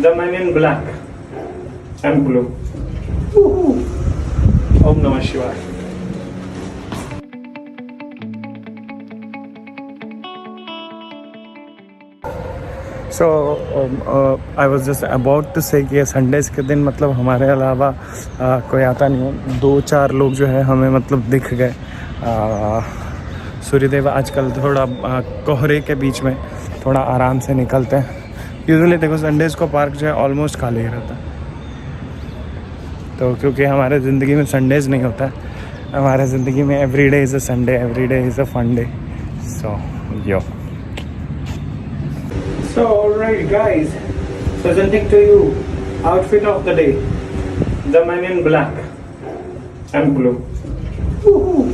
The man in black and blue. Woohoo! Om Namah Shivaya. So I was just about to say कि Sundays के दिन मतलब हमारे अलावा कोई आता नहीं है. 2-4 लोग जो है हमें मतलब दिख गए. सूर्यदेव आजकल थोड़ा कोहरे के बीच में थोड़ा आराम से निकलते हैं. यूजुअली देखो संडेज़ को पार्क जो है ऑलमोस्ट खाली रहता है. तो क्योंकि हमारे ज़िंदगी में संडेज़ नहीं होता है, हमारे ज़िंदगी में every day is a Sunday, every day is a fun day. So yo. So alright guys, presenting to you outfit of the day. The man in black and blue. Woohoo!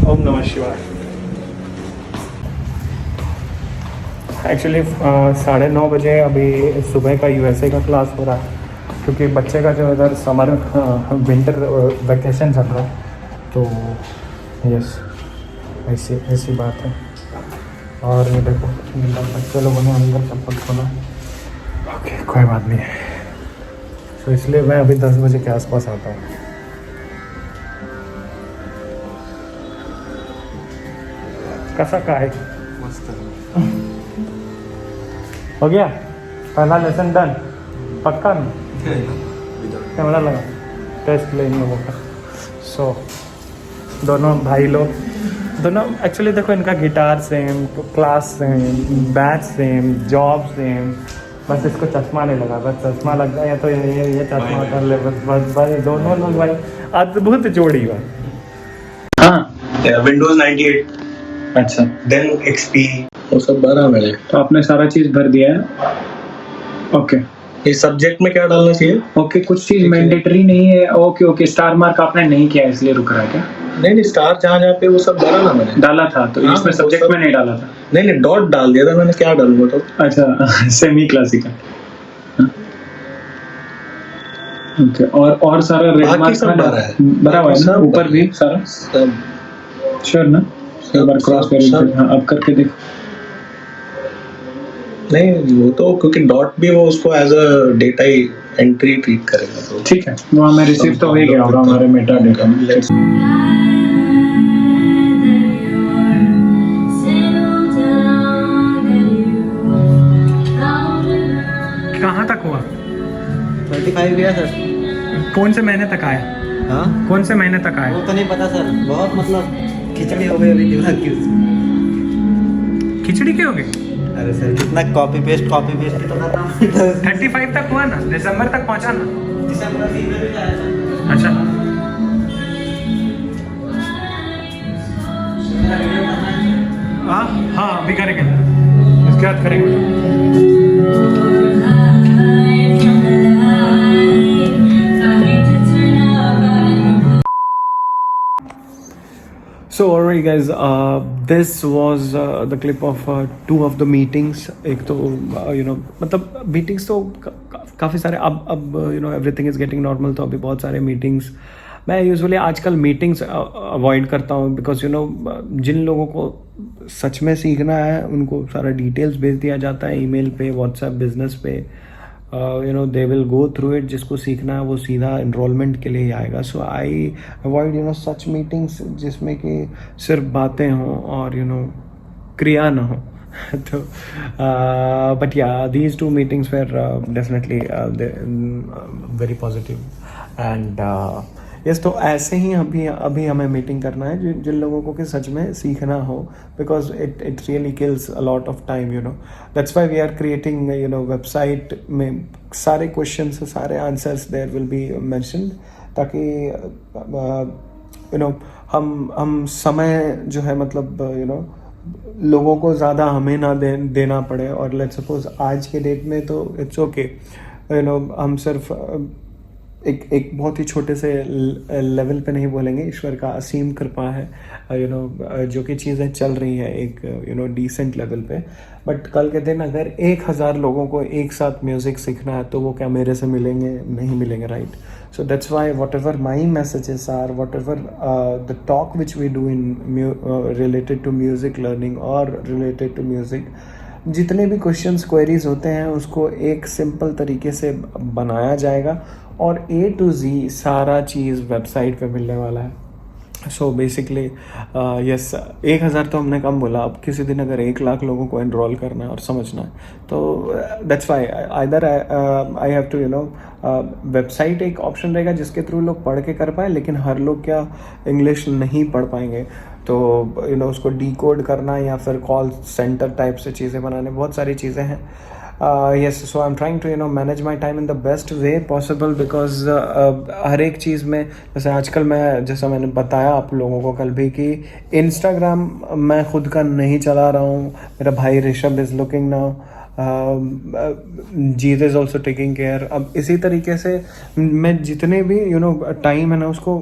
Om Namah Shivaya. Actually 9:30 बजे अभी सुबह का USA का class हो रहा है, क्योंकि बच्चे का जो इधर समर विंटर वैकेशन चल रहा है. तो यस, ऐसी बात है. और ये देखो बच्चे लोगों ने अंदर चप्पल खोला. ओके, कोई बात नहीं है. तो इसलिए मैं अभी 10 बजे के आसपास आता हूँ. कैसा का है? मस्त. हो गया पहला लेसन डन. पक्का ना? कैमरा लगा, टेस्ट ले इन लोगों का. सो दोनों भाई लोग दोनों एक्चुअली देखो, इनका guitar same, class same, batch same, job same. बस इसको चश्मा नहीं लगा. बस चश्मा लग गया तो ये चश्मा कर ले. बस भाई दोनों लोग भाई अद्भुत जोड़ी भाई. हाँ, विंडोज 98. अच्छा, देन XP वो सब भरा मैंने. तो आपने सारा चीज भर दिया है. ओके. इस सब्जेक्ट में क्या डालना चाहिए? ओके, कुछ चीज मैंडेटरी नहीं है. ओके, स्टार मार्क आपने नहीं किया इसलिए रुक रहा है क्या? नहीं, स्टार जहाँ पे वो सब भरा ना मैंने. डाला था तो इसमें सब्जेक्ट में नहीं डाला था. नहीं, डॉट डाल दिया था मैंने. क्या डालूंगा तो? अच्छा, सेमी क्लासिकल. ओके. और सारा रेड मार्क सब भरा हुआ है ना ऊपर भी सारा सब. श्योर ना? एक बार क्रॉस कर. हाँ, अब करके देखो. नहीं, वो तो क्योंकि डॉट भी वो उसको एज अ डेटा ही एंट्री ट्रीट करेगा. तो ठीक है, वो हमें रिसीव तो हो ही गया होगा हमारे मेटा डेटा में. कहाँ तक हुआ? 25 गया सर. कौन से महीने तक आया? हाँ, कौन से महीने तक आया? वो तो नहीं पता सर. बहुत मतलब खिचड़ी हो गई अभी दिमाग की उसमें. खिचड़ी क्यों हो गई? अरे सर कितना कॉपी पेस्ट ही तो कर रहा हूँ. 35 तक हुआ ना, दिसंबर तक पहुंचा ना. दिसंबर में ईमेल भी आया सर. अच्छा, हाँ अभी करेंगे, इसके बाद करेंगे. So alright guys, this was the clip of 2 of the meetings. एक तो मतलब मीटिंग्स तो काफ़ी सारे अब everything is getting normal. तो अभी बहुत सारे मीटिंग्स मैं यूजुअली आजकल मीटिंग्स अवॉइड करता हूँ, बिकॉज जिन लोगों को सच में सीखना है उनको सारा डिटेल्स भेज दिया जाता है ईमेल पे, व्हाट्सएप बिजनेस पे. They will go through it. जिसको सीखना है वो सीधा एनरोलमेंट के लिए ही आएगा. सो आई अवॉइड सच मीटिंग्स जिसमें कि सिर्फ बातें हों और क्रिया ना हो. तो बट या these 2 meetings were definitely very positive. And yes, तो ऐसे ही अभी हमें मीटिंग करना है जिन लोगों को कि सच में सीखना हो, because it really kills a lot of time. That's why we are creating website में सारे क्वेश्चंस, सारे answers there will be mentioned, ताकि हम समय जो है मतलब लोगों को ज़्यादा हमें ना देना पड़े. और लेट्स सपोज आज के डेट में तो इट्स ओके, हम सिर्फ एक बहुत ही छोटे से लेवल पे नहीं बोलेंगे, ईश्वर का असीम कृपा है जो कि चीज़ें चल रही हैं एक डिसेंट लेवल पे. बट कल के दिन अगर 1000 लोगों को एक साथ म्यूज़िक सीखना है तो वो क्या मेरे से मिलेंगे? नहीं मिलेंगे, right? So that's why whatever my messages are, whatever the talk which we do in related to music learning और रिलेटेड टू म्यूज़िक, जितने भी क्वेश्चंस क्वेरीज होते हैं उसको एक सिंपल तरीके से बनाया जाएगा और A to Z सारा चीज़ वेबसाइट पे मिलने वाला है। सो बेसिकली यस 1,000 तो हमने कम बोला, अब किसी दिन अगर 1,00,000 लोगों को एनरोल करना है और समझना है तो that's why either I have to website एक ऑप्शन रहेगा जिसके थ्रू लोग पढ़ के कर पाए, लेकिन हर लोग क्या इंग्लिश नहीं पढ़ पाएंगे, तो उसको डीकोड करना या फिर कॉल सेंटर टाइप से चीज़ें बनाने, बहुत सारी चीज़ें हैं। yes, so I'm trying to manage my time in the best way possible because हर एक चीज़ में जैसे आजकल मैं, जैसा मैंने बताया आप लोगों को कल भी कि इंस्टाग्राम मैं खुद का नहीं चला रहा हूँ, मेरा भाई Rishabh is looking now, Jeet is also taking care. अब इसी तरीके से मैं जितने भी टाइम है ना उसको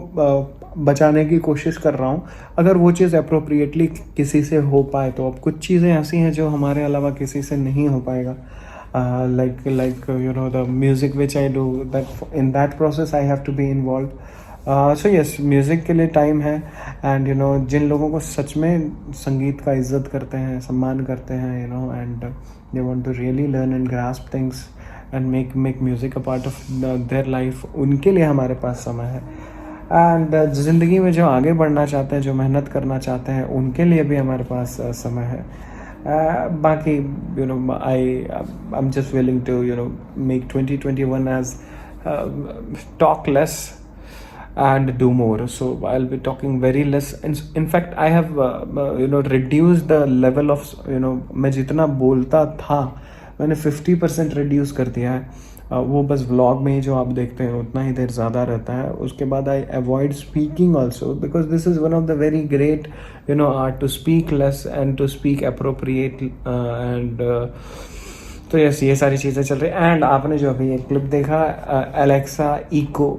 बचाने की कोशिश कर रहा हूँ, अगर वो चीज़ अप्रोप्रिएटली किसी से हो पाए तो। अब कुछ चीज़ें ऐसी हैं जो हमारे अलावा किसी से नहीं हो पाएगा, like the music which I do, that in that process I have to be involved. So yes, music के लिए टाइम है, एंड जिन लोगों को सच में संगीत का इज्जत करते हैं, सम्मान करते हैं, and they want to really learn and grasp things and make music a part of their life, उनके लिए हमारे पास समय है। एंड ज़िंदगी में जो आगे बढ़ना चाहते हैं, जो मेहनत करना चाहते हैं, उनके लिए भी हमारे पास समय है। बाकी I'm just willing to make 2021 as talk less and do more. So I'll be talking very less. In fact, I have reduced the level of मैं जितना बोलता था मैंने 50% रिड्यूस कर दिया है। वो बस व्लॉग में ही जो आप देखते हैं उतना ही देर ज़्यादा रहता है। उसके बाद I avoid speaking also, because this is one of the very great art, to speak less and to speak appropriate and तो यस, ये सारी चीज़ें चल रही। एंड आपने जो अभी एक क्लिप देखा Alexa Echo,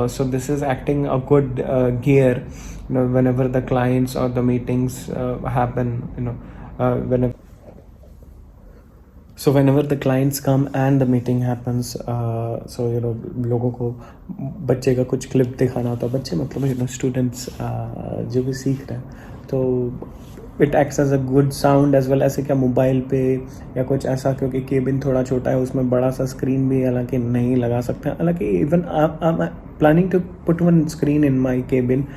so this is acting a good gear whenever the clients or the meetings happen, whenever the clients come and the meeting happens, so लोगों को बच्चे का कुछ क्लिप दिखाना होता है, बच्चे मतलब स्टूडेंट्स जो भी सीख रहे हैं, तो it acts as a good sound as well. ऐसे क्या मोबाइल पे या कुछ ऐसा, क्योंकि केबिन थोड़ा छोटा है, उसमें बड़ा सा स्क्रीन भी हालांकि नहीं लगा सकते हैं, हालांकि even I planning to put one screen in my cabin,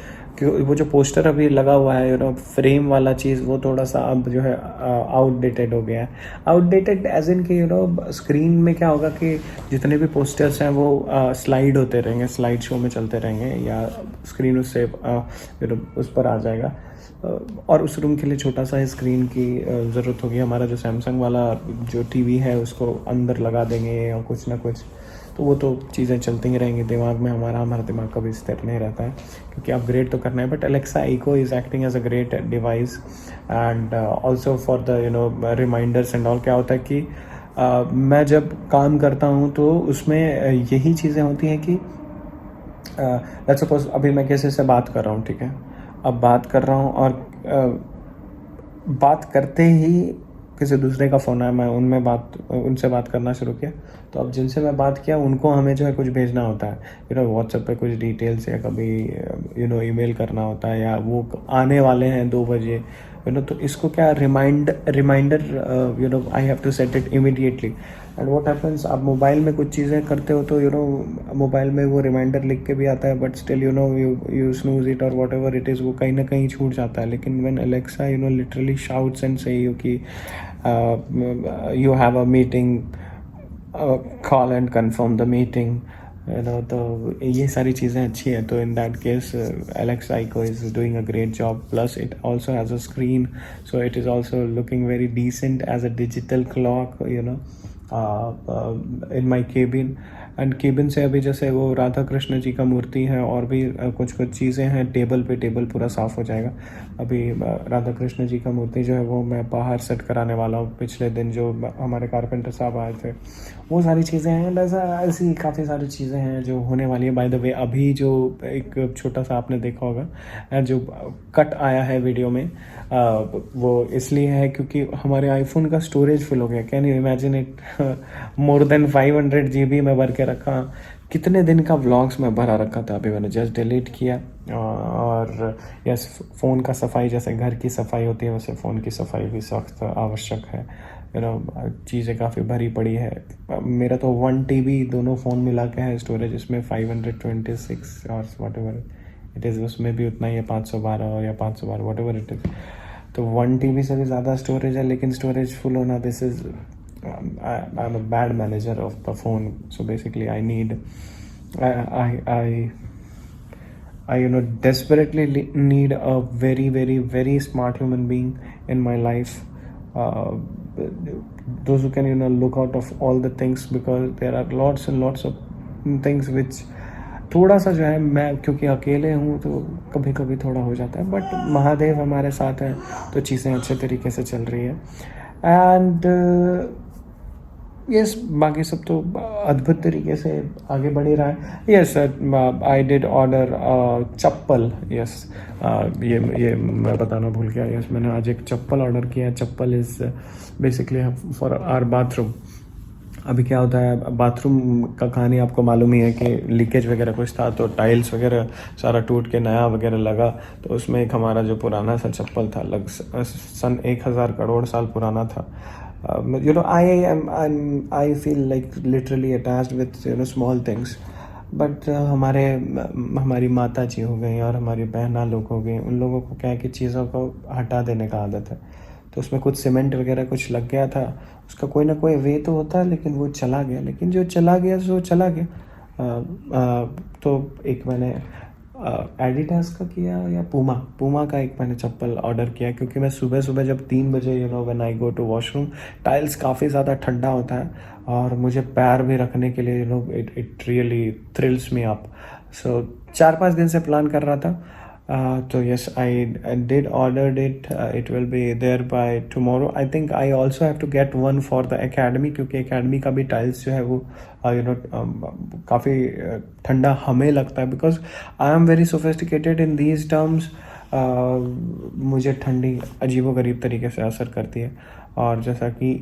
वो जो पोस्टर अभी लगा हुआ है फ्रेम वाला चीज़, वो थोड़ा सा अब जो है आउटडेटेड हो गया है। आउटडेटेड एज इन कि स्क्रीन में क्या होगा कि जितने भी पोस्टर्स हैं वो स्लाइड होते रहेंगे, स्लाइड शो में चलते रहेंगे, या स्क्रीन उससे उस पर आ जाएगा, और उस रूम के लिए छोटा सा स्क्रीन की ज़रूरत होगी। हमारा जो सैमसंग वाला जो टीवी है उसको अंदर लगा देंगे या कुछ ना कुछ, तो वो तो चीज़ें चलती ही रहेंगी दिमाग में, हमारा दिमाग कभी स्थिर नहीं रहता है, क्योंकि अपग्रेड तो करना है। But Alexa Echo is acting as a great device and also for the reminders and all. क्या होता है कि मैं जब काम करता हूँ तो उसमें यही चीज़ें होती हैं कि लेट्स सपोज अभी मैं किसी से बात कर रहा हूँ, ठीक है, अब बात कर रहा हूँ और बात करते ही किसी दूसरे का फ़ोन आया, मैं उनसे बात करना शुरू किया, तो अब जिनसे मैं बात किया उनको हमें जो है कुछ भेजना होता है, व्हाट्सएप पे कुछ डिटेल्स, या कभी ईमेल करना होता है, या वो आने वाले हैं 2 बजे, तो इसको क्या reminder I have to set it immediately. And what happens, आप मोबाइल में कुछ चीज़ें करते हो तो मोबाइल में वो रिमाइंडर लिख के भी आता है, but still you snooze it और वॉट एवर इट इज़, वो कहीं ना कहीं छूट जाता है। लेकिन when Alexa literally shouts and say you कि you have a meeting, call and confirm the meeting, तो ये सारी चीज़ें अच्छी हैं। तो in that case Alexa Echo is doing a great job, plus it also has a screen, so it is also looking very decent as a digital clock in my cabin। And cabin से अभी जैसे वो राधा कृष्ण जी का मूर्ति है और भी कुछ चीज़ें हैं, टेबल पूरा साफ़ हो जाएगा। अभी राधा कृष्ण जी का मूर्ति जो है वो मैं बाहर सेट कराने वाला हूँ, पिछले दिन जो हमारे कारपेंटर साहब आए थे, वो सारी चीज़ें हैं। ऐसी काफ़ी सारी चीज़ें हैं जो होने वाली है। बाय द वे, अभी जो एक छोटा सा आपने देखा होगा जो कट आया है वीडियो में, वो इसलिए है क्योंकि हमारे आईफोन का स्टोरेज फुल हो गया। Can you imagine it? More than 500 GB मैं भर के रखा। कितने दिन का व्लॉग्स मैं भरा रखा था, अभी मैंने जस्ट डिलीट किया। और यस, फ़ोन का सफाई, जैसे घर की सफाई होती है वैसे फ़ोन की सफाई भी सख्त आवश्यक है। चीज़ें काफ़ी भरी पड़ी है। मेरा तो 1 TB दोनों फ़ोन मिला के है स्टोरेज, इसमें 526 और वट एवर इट इज़, उसमें भी उतना ही है, 512 या 512 वट एवर इट इज़। तो 1 TB से भी ज़्यादा स्टोरेज है, लेकिन स्टोरेज फुल होना, this is I am a bad manager of the phone. So basically I need I desperately need a very smart human being in my life, those who can look out of all the things, because there are lots and lots of things which थोड़ा सा जो है, मैं क्योंकि अकेले हूँ तो कभी कभी थोड़ा हो जाता है, बट महादेव हमारे साथ हैं तो चीज़ें अच्छे तरीके से चल रही है। एंड यस, बाकी सब तो अद्भुत तरीके से आगे बढ़ ही रहा है। Yes, I did order chappal. Yes, ये मैं बताना भूल गया। यस, मैंने आज एक चप्पल ऑर्डर किया। चप्पल is basically for our bathroom. अभी क्या होता है, बाथरूम का कहानी आपको मालूम ही है कि लीकेज वगैरह कुछ था, तो टाइल्स वगैरह सारा टूट के नया वगैरह लगा। तो उसमें एक हमारा जो पुराना सा चप्पल था, सन 1000 करोड़ साल पुराना था। I feel like literally attached with small things, but हमारी माता जी हो गई और हमारी बहना लोग हो गई, उन लोगों को क्या है कि चीज़ों को हटा देने का आदत है। तो उसमें कुछ सीमेंट वगैरह कुछ लग गया था, उसका कोई ना कोई वे तो होता है, लेकिन वो चला गया। लेकिन जो चला गया सो चला गया। तो एक मैंने एडिडास का किया या पूमा का एक मैंने चप्पल ऑर्डर किया, क्योंकि मैं सुबह सुबह जब 3 बजे when I go to washroom, tiles काफ़ी ज़्यादा ठंडा होता है और मुझे पैर भी रखने के लिए it really thrills me up. So 4-5 दिन से प्लान कर रहा था। तो yes, I did ordered it. It will be there by tomorrow. I think I also have to get one for the academy, क्योंकि एकेडमी का भी टाइल्स जो है वो काफ़ी ठंडा हमें लगता है, because I am very sophisticated in these terms. मुझे ठंडी अजीबोगरीब तरीके से असर करती है। और जैसा कि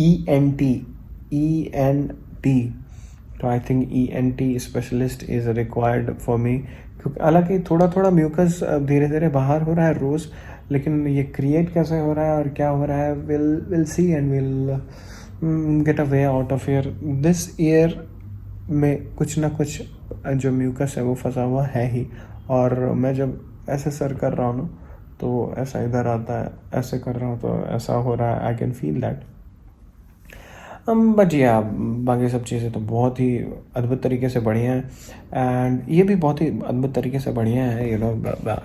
ENT, तो I think ENT specialist is required for me, क्योंकि हालांकि थोड़ा म्यूकस धीरे धीरे बाहर हो रहा है रोज़, लेकिन ये क्रिएट कैसे हो रहा है और क्या हो रहा है, will see and will get a way out of year. This year में कुछ ना कुछ जो म्यूकस है वो फंसा हुआ है ही, और मैं जब ऐसे सर कर रहा हूँ ना तो ऐसा इधर आता है, ऐसे कर रहा हूँ तो ऐसा हो रहा है। I can feel that. But या बाकी सब चीज़ें तो बहुत ही अद्भुत तरीके से बढ़िया हैं, एंड ये भी बहुत ही अद्भुत तरीके से बढ़िया है। I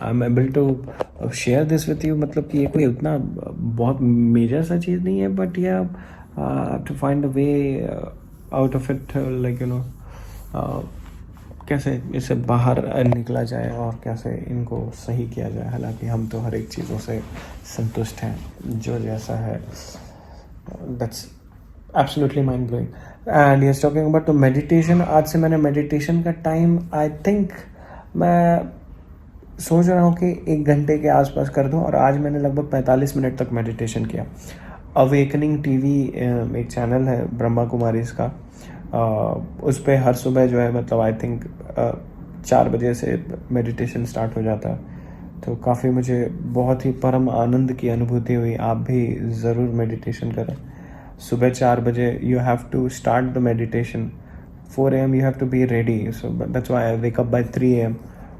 am able to share this with you. मतलब कि ये कोई उतना बहुत मेजर सा चीज़ नहीं है, बट या to find a way out of it, like कैसे इससे बाहर निकला जाए और कैसे इनको सही किया जाए। हालांकि हम तो हर एक चीज़ों से संतुष्ट हैं, जो जैसा है। That's absolutely mind blowing. And yes, talking about तो मेडिटेशन, आज से मैंने मेडिटेशन का टाइम, आई थिंक मैं सोच रहा हूँ कि 1 घंटे के आसपास कर दूँ, और आज मैंने लगभग 45 मिनट तक मेडिटेशन किया। अवेकनिंग TV एक चैनल है ब्रह्मा कुमारीज का, उस पर हर सुबह जो है, मतलब आई थिंक 4 बजे से मेडिटेशन स्टार्ट हो जाता है। तो काफ़ी मुझे बहुत ही परम आनंद की अनुभूति हुई। आप भी ज़रूर मेडिटेशन करें। सुबह 4 बजे you have to start the meditation. 4 AM you have to be ready, so that's why I wake up by 3 AM।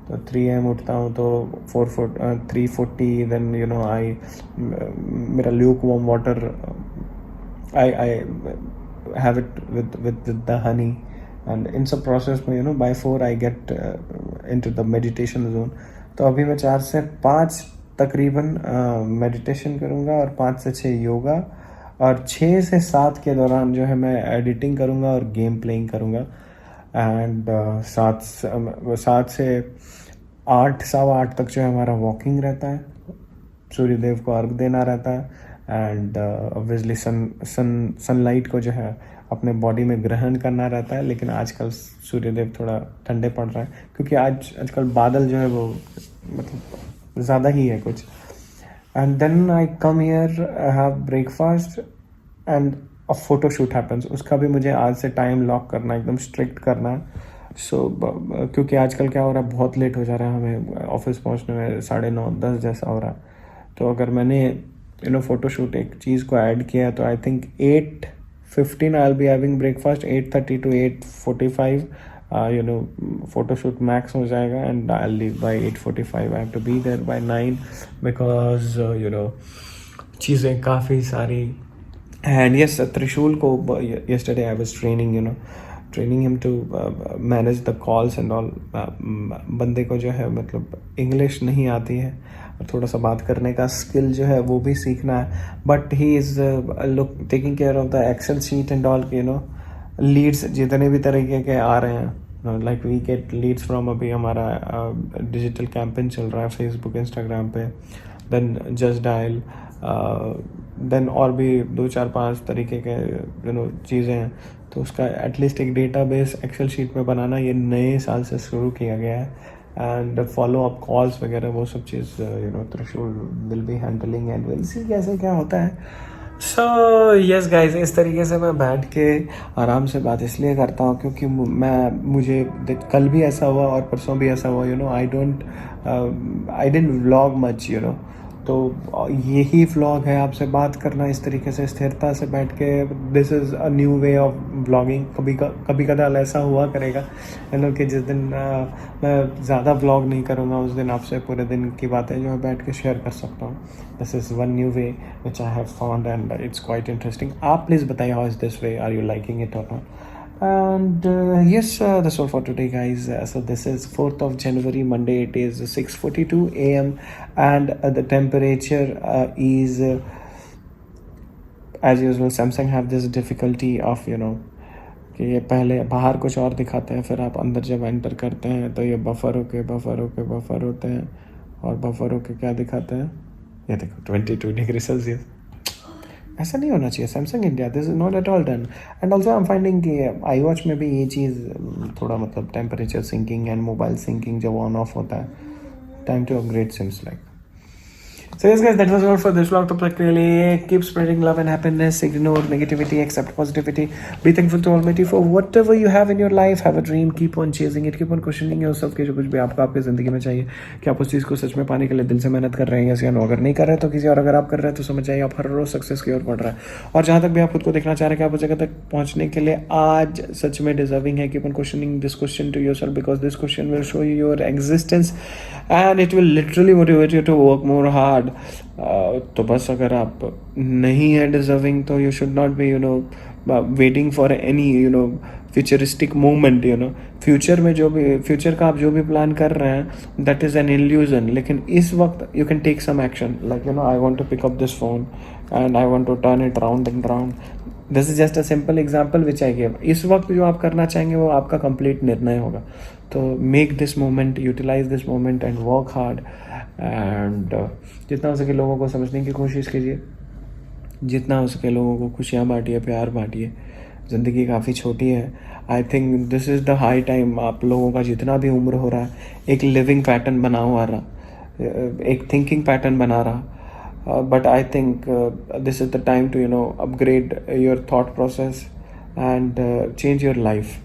तो 3 AM उठता हूँ तो 3:40 देन आई मेरा Luke warm water I have it with the honey, and in some process में by 4 I get into the meditation zone। तो अभी मैं 4 से 5 तकरीबन मेडिटेशन करूँगा, और 5 से 6 योगा, और 6 से 7 के दौरान जो है मैं एडिटिंग करूँगा और गेम प्लेइंग करूँगा। एंड 7 से 8, 8:15 तक जो है हमारा वॉकिंग रहता है, सूर्यदेव को अर्घ देना रहता है, एंड ऑब्वियसली सनलाइट को जो है अपने बॉडी में ग्रहण करना रहता है। लेकिन आजकल सूर्यदेव थोड़ा ठंडे पड़ रहा है, क्योंकि आजकल बादल जो है वो मतलब ज़्यादा ही है कुछ। And then I come here, I have breakfast, and a photo shoot happens, उसका भी मुझे आज से टाइम लॉक करना, एकदम स्ट्रिक्ट करना है. सो क्योंकि आजकल क्या हो रहा है, बहुत लेट हो जा रहा है हमें ऑफिस पहुंचने में, 9:30-10 जैसा हो रहा है. तो अगर मैंने फोटो शूट एक चीज़ को ऐड किया है तो I think 8:15 I will be having breakfast, 8:30 to 8:45 photo shoot max हो जाएगा, and I leave by 8:45. I have to be there by 9 because चीज़ें काफ़ी सारी. एंड यस, त्रिशूल को yesterday I was training him to manage the calls and all. बंदे को जो है मतलब इंग्लिश नहीं आती है, थोड़ा सा बात करने का स्किल जो है वो भी सीखना है. But he is taking care of the excel sheet and all. Leads जितने भी तरीके के आ रहे हैं, like we get leads from, अभी हमारा डिजिटल कैंपेन चल रहा है फेसबुक इंस्टाग्राम पे, देन जस्ट डायल, देन और भी 2-4-5 तरीके के चीज़ें हैं. तो उसका एटलीस्ट एक डेटाबेस एक्सेल शीट में बनाना ये नए साल से शुरू किया गया है. एंड फॉलो अप कॉल्स वगैरह वो सब चीज़ त्रिशूल will be handling, and will see कैसे क्या होता है. सो यस गाइज, इस तरीके से मैं बैठ के आराम से बात इसलिए करता हूँ क्योंकि मुझे कल भी ऐसा हुआ और परसों भी ऐसा हुआ. I didn't vlog much. तो यही व्लॉग है, आपसे बात करना इस तरीके से स्थिरता से बैठ के. This is a new way of vlogging. कभी कदाल ऐसा हुआ करेगा कि जिस दिन मैं ज़्यादा व्लॉग नहीं करूँगा उस दिन आपसे पूरे दिन की बातें जो है बैठ के शेयर कर सकता हूँ. This is one new way which I have found and it's quite interesting. आप प्लीज़ बताइए how is this way, are you liking it और not. And yes, that's all for today, guys. So this is 4th of January, Monday. It is 6:42 a.m. and the temperature is, as usual, Samsung have this difficulty of कि ये पहले बाहर कुछ और दिखाते हैं, फिर आप अंदर जब एंटर करते हैं तो ये बफर होते हैं, और बफर होके क्या दिखाते हैं, ये देखो 22 डिग्री सेल्सियस. ऐसा नहीं होना चाहिए. Samsung India, this is not at all done. And also I am finding कि आई वॉच में भी ये चीज़ थोड़ा मतलब temperature syncing and mobile syncing जब ऑन ऑफ होता है, time to upgrade seems like. So yes guys, that was all for this vlog. To practically keep spreading love and happiness, ignore negativity, accept positivity, be thankful to Almighty for whatever you have in your life. Have a dream, keep on chasing it, keep on questioning yourself कि जो कुछ भी आपको आपकी ज़िंदगी में चाहिए कि आप उस चीज़ को सच में पाने के लिए दिल से मेहनत कर रहे हैं या नो. अगर नहीं कर रहे तो किसी और, अगर आप कर रहे हैं तो समझ जाइए आप हर रोज़ सक्सेस की ओर बढ़ रहा है. और जहाँ तक भी आप खुद को देखना चाह रहे हैं कि आप उस जगह तक पहुँचने के लिए आज सच में डिजर्विंग है, keep on questioning this question to yourself, because this question will show you your existence and it will literally motivate you to work more hard. तो बस अगर आप नहीं है डिजर्विंग तो you should not be waiting for any futuristic moment. Future में जो भी फ्यूचर का आप जो भी प्लान कर रहे हैं दैट इज़ एन इल्यूजन. लेकिन इस वक्त you can take some action, like I want to pick up this phone and I want to turn it round and round. This is just a simple example which I give. इस वक्त जो आप करना चाहेंगे वो आपका complete निर्णय होगा. तो make this moment, utilize this moment and work hard. And जितना हो सके लोगों को समझने की कोशिश कीजिए, जितना हो सके लोगों को खुशियाँ बांटिए, प्यार बांटिए. ज़िंदगी काफ़ी छोटी है. I think this is the high time. आप लोगों का जितना भी उम्र हो रहा है एक लिविंग पैटर्न बना हुआ रहा, एक थिंकिंग पैटर्न बना रहा. But I think this is the time to upgrade your thought process and change your life.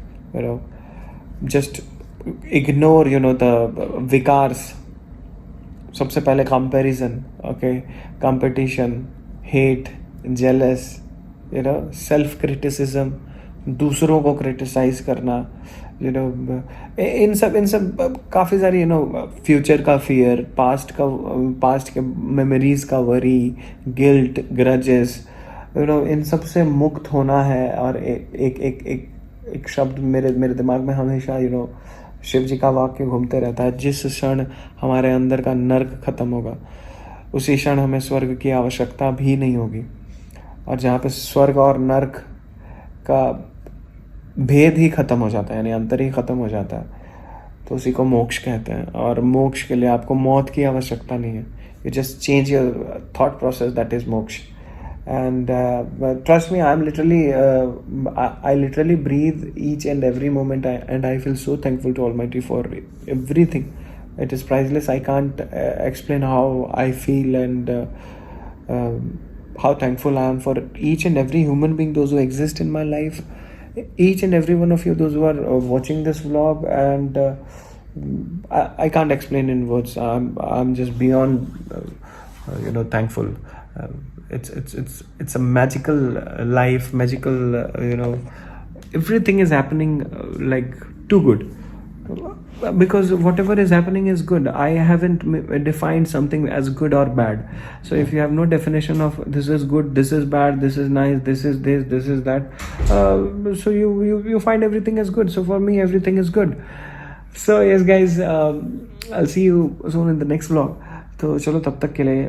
Just ignore the विकार्स. सबसे पहले comparison, okay, competition, hate, jealous, self criticism, दूसरों को क्रिटिसाइज करना, इन सब काफ़ी सारी फ्यूचर का फियर, पास्ट के मेमोरीज का वरी, गिल्ट, ग्रजेस, इन सब से मुक्त होना है. और एक शब्द मेरे दिमाग में हमेशा शिव जी का वाक्य घूमते रहता है, जिस क्षण हमारे अंदर का नर्क खत्म होगा उसी क्षण हमें स्वर्ग की आवश्यकता भी नहीं होगी. और जहाँ पे स्वर्ग और नर्क का भेद ही खत्म हो जाता है, यानी अंतर ही खत्म हो जाता है, तो उसी को मोक्ष कहते हैं. और मोक्ष के लिए आपको मौत की आवश्यकता नहीं है. You just change your thought process, that is मोक्ष. And trust me, I literally breathe each and every moment, and I feel so thankful to Almighty for everything. It is priceless. I can't explain how I feel, and how thankful I am for each and every human being, those who exist in my life, each and every one of you, those who are watching this vlog, and I can't explain in words. I'm just beyond thankful. It's a magical life, magical everything is happening like too good, because whatever is happening is good. I haven't defined something as good or bad. So if you have no definition of this is good, this is bad, this is nice, this is this, this is that, so you find everything as good. So for me, everything is good. So yes guys, I'll see you soon in the next vlog. तो चलो तब तक के लिए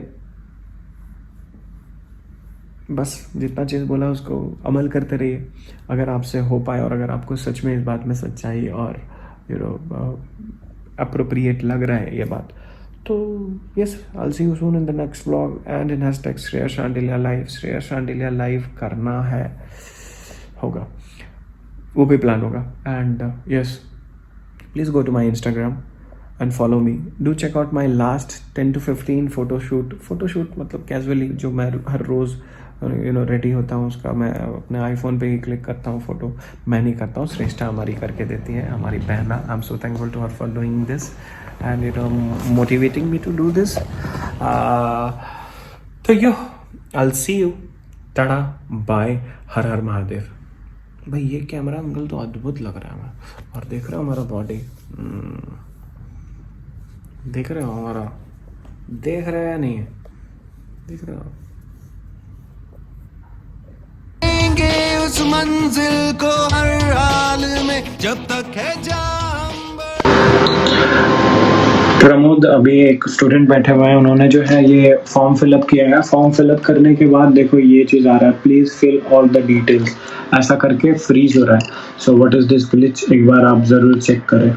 बस जितना चीज़ बोला उसको अमल करते रहिए, अगर आपसे हो पाए और अगर आपको सच में इस बात में सच्चाई और अप्रोप्रिएट लग रहा है ये बात, तो yes, I see you soon in the next vlog and in hashtag Shreyas Shandilya live. Shreyas Shandilya live करना है, होगा, वो भी प्लान होगा. And yes, please go to my Instagram and follow me. Do check out my last 10 to 15 photoshoot मतलब casually जो मैं हर रोज़ ready होता हूँ, उसका मैं अपने आईफोन पे ही क्लिक करता हूँ. फ़ोटो मैं नहीं करता हूँ, श्रेष्ठा हमारी करके देती है, हमारी बहना. I am so thankful to her for doing this and motivating me to do this. तो yo, I see you, tata, bye, हर हर महादेव. भाई ये कैमरा एंगल तो अद्भुत लग रहा है, और देख रहे हो हमारा बॉडी, देख रहे हो हमारा, देख रहे हो या नहीं, देख रहे हो. उस मंजिल को हर हाल में जब तक है प्रमोद, अभी एक स्टूडेंट बैठे हुए हैं, उन्होंने जो है ये फॉर्म फिलअप किया है. फॉर्म फिलअप करने के बाद देखो ये चीज़ आ रहा है, please fill all the details, ऐसा करके फ्रीज हो रहा है. So what is this glitch, एक बार आप ज़रूर चेक करें.